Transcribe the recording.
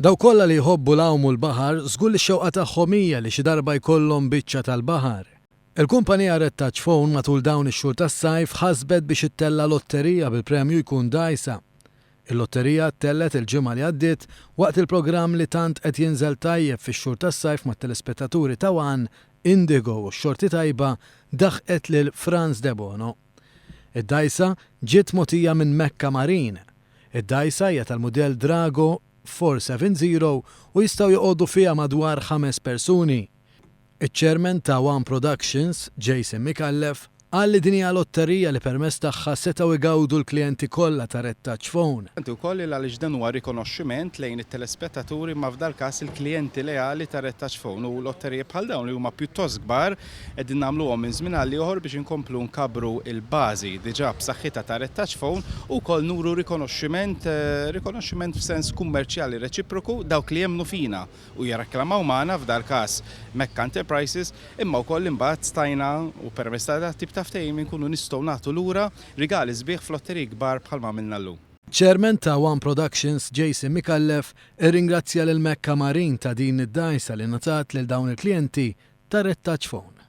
Daw kollha li jħobbu l-għawm u l-baħar żgur li x-xewqa tagħhom hija li xi darba jkollhom biċċa tal-baħar. Il-kumpanija Red Touch Phone matul dawn ix-xhur tas-sajf ħasbet biex ittella lotterija bil-premju jkun dgħajsa. Il-lotterija tellet il-ġimgħa li għaddiet waqt il-programm li tant qed jinżel tajjeb fix-xhur tas-sajf mat-telespettaturi ta' One, Indigo u x-Xorti Tajba daħqet lil Franz De Bono. Id-dgħajsa ġiet mogħtija minn Mecca Marine. Id-dgħajsa hija tal-mudell Drago 470 u jistgħu joqogħdu fiha madwar 5 persuni. Iċ-Chairman ta' One Productions, Jason Mikallef, qal li din hija lotterija li permezz tagħha setgħu igawdu l-klijenti kollha ta' Red Touch Phone. Inti wkoll għaliex dan huwa rikonoxximent lejn it-telespettaturi ma f'dal każ il-klijenti leali ta' Red Touch Phone u lotteriji bħal dawn li huma pjuttost kbar qegħdin nagħmluhom minn żmien għal ieħor biex inkomplu nkabru l-bażi diġà b'saħħitha ta' Red Touch Phone u wkoll nuru rikonoxximent f'sens kummerċjali reċiproku dawk li jemmnu fina u jirrekklamaw magħna f'dal każ Mecca Enterprises imma wkoll imbagħad stajna u permezz ta' tip ta' ftehim inkunu nistgħu nagħtu lura rigali sbieħ f'lotteriji kbar bħalma għamilna llum. Chairman ta' One Productions, Jason Mikallef, irringrazzja lil Mecca Marine ta' din id-dgħajsa li ngħatat lil dawn il-klijenti ta' Red Touch Phone.